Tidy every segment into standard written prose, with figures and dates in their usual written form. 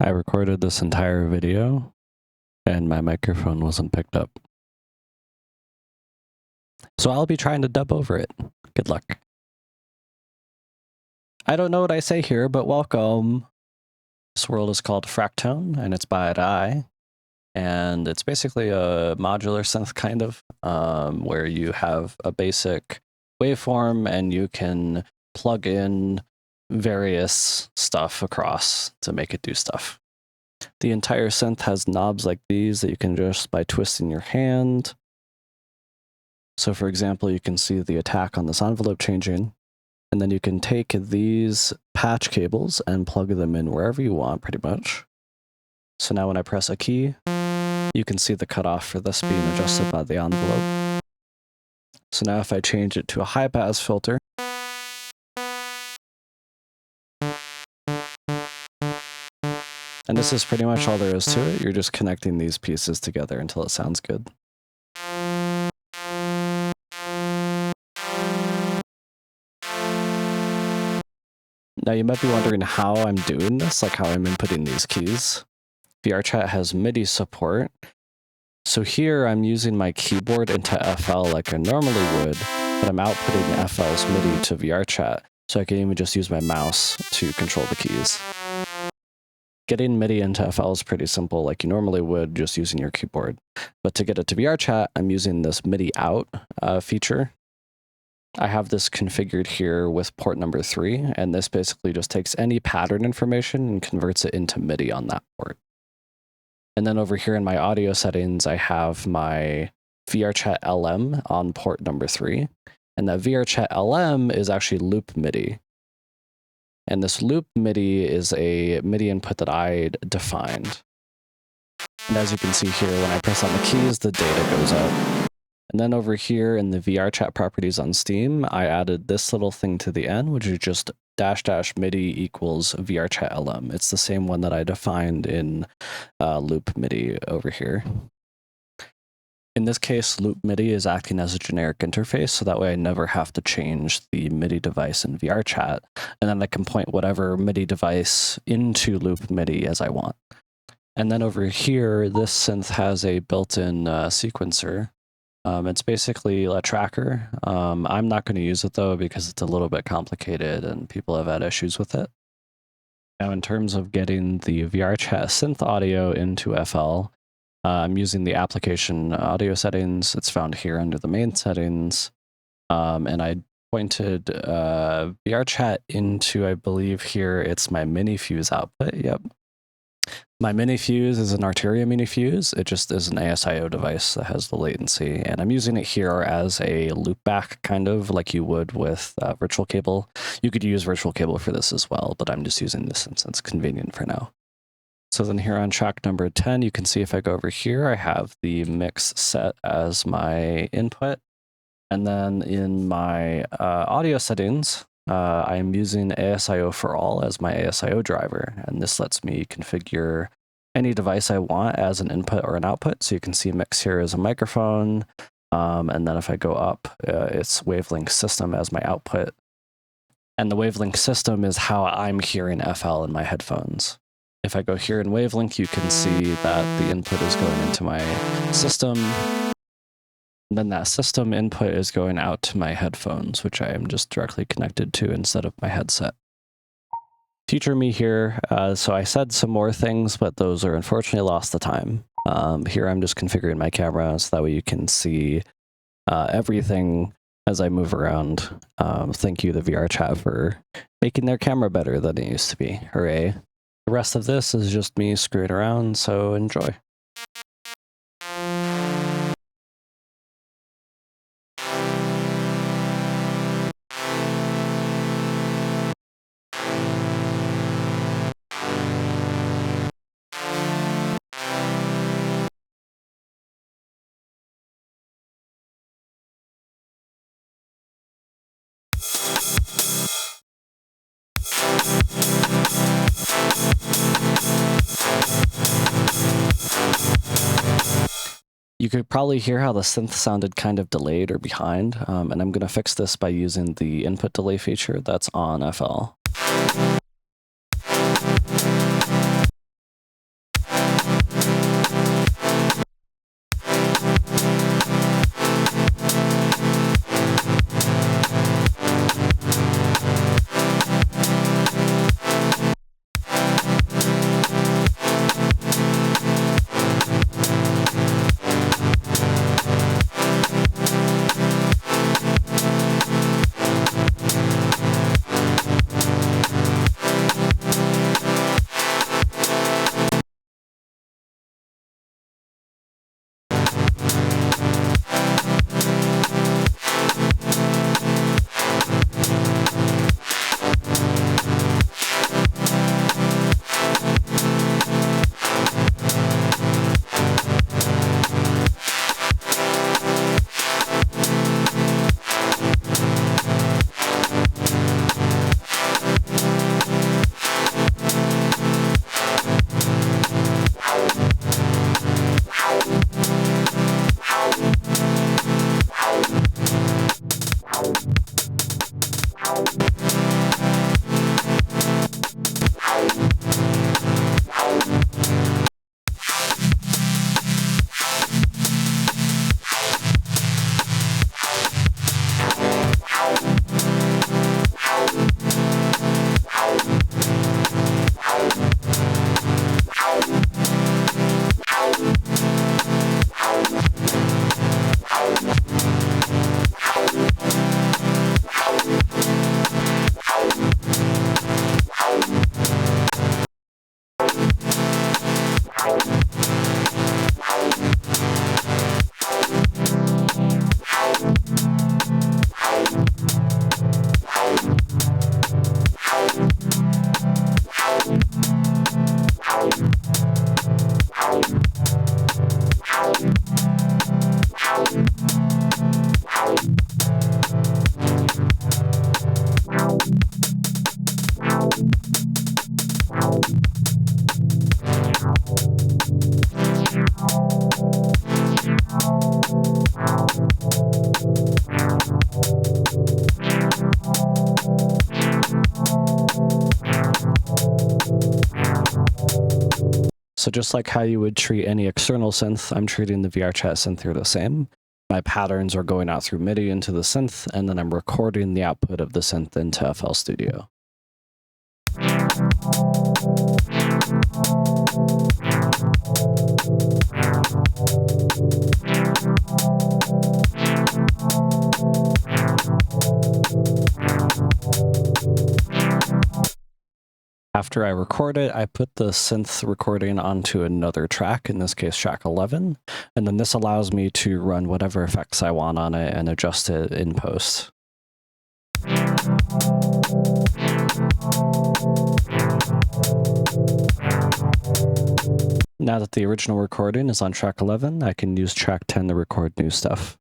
I recorded this entire video and my microphone wasn't picked up. So I'll be trying to dub over it. Good luck. I don't know what I say here, but welcome. This world is called Fractone and it's by I. And it's basically a modular synth kind of, where you have a basic waveform and you can plug in various stuff across to make it do stuff. The entire synth has knobs like these that you can adjust by twisting your hand. So for example, you can see the attack on this envelope changing, and then you can take these patch cables and plug them in wherever you want pretty much. So now when I press a key, you can see the cutoff for this being adjusted by the envelope. So now if I change it to a high pass filter, and this is pretty much all there is to it, you're just connecting these pieces together until it sounds good. Now you might be wondering how I'm doing this, like how I'm inputting these keys. VRChat has MIDI support. So here I'm using my keyboard into FL like I normally would, but I'm outputting FL's MIDI to VRChat, so I can even just use my mouse to control the keys. Getting MIDI into FL is pretty simple, like you normally would just using your keyboard. But to get it to VRChat, I'm using this MIDI out feature. I have this configured here with port number 3, and this basically just takes any pattern information and converts it into MIDI on that port. And then over here in my audio settings, I have my VRChat LM on port number 3. And that VRChat LM is actually loop MIDI. And this loop MIDI is a MIDI input that I defined. And as you can see here, when I press on the keys, the data goes up. And then over here in the VRChat properties on Steam, I added this little thing to the end, which is just -- MIDI equals VRChat LM. It's the same one that I defined in loop MIDI over here. In this case, loop MIDI is acting as a generic interface, so that way I never have to change the MIDI device in VRChat, and then I can point whatever MIDI device into loop MIDI as I want. And then over here, this synth has a built-in sequencer. It's basically a tracker. I'm not going to use it though because it's a little bit complicated and people have had issues with it. Now in terms of getting the VRChat synth audio into FL, I'm using the application audio settings. It's found here under the main settings. And I pointed VRChat into, I believe here, it's my mini fuse output. Yep. My mini fuse is an Arteria mini fuse. It just is an ASIO device that has the latency, and I'm using it here as a loopback, kind of like you would with virtual cable. You could use virtual cable for this as well, but I'm just using this since it's convenient for now. So then here on track number 10, you can see if I go over here, I have the mix set as my input. And then in my audio settings, I'm using ASIO for all as my ASIO driver, and this lets me configure any device I want as an input or an output. So you can see mix here as a microphone, and then if I go up, it's wavelength system as my output. And the wavelength system is how I'm hearing FL in my headphones. If I go here in wavelength, you can see that the input is going into my system. And then that system input is going out to my headphones, which I am just directly connected to instead of my headset. Future me here. So I said some more things, but those are unfortunately lost to time. Here I'm just configuring my camera so that way you can see everything as I move around. Thank you to VRChat for making their camera better than it used to be. Hooray. The rest of this is just me screwing around, so enjoy. You could probably hear how the synth sounded kind of delayed or behind, and I'm going to fix this by using the input delay feature that's on FL. So just like how you would treat any external synth, I'm treating the VRChat Synth here the same. My patterns are going out through MIDI into the synth, and then I'm recording the output of the synth into FL Studio. After I record it, I put the synth recording onto another track, in this case track 11, and then this allows me to run whatever effects I want on it and adjust it in post. Now that the original recording is on track 11, I can use track 10 to record new stuff.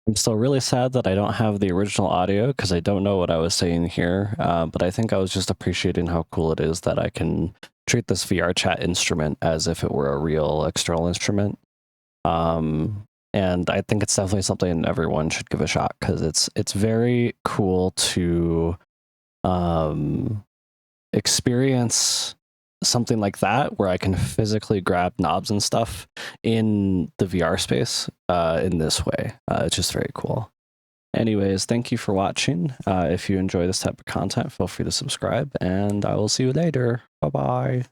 I'm still really sad that I don't have the original audio because I don't know what I was saying here, but I think I was just appreciating how cool it is that I can treat this VRChat instrument as if it were a real external instrument. And I think it's definitely something everyone should give a shot because it's very cool to experience something like that where I can physically grab knobs and stuff in the VR space in this way. It's just very cool. Anyways, thank you for watching. If you enjoy this type of content, feel free to subscribe, and I will see you later. Bye-bye.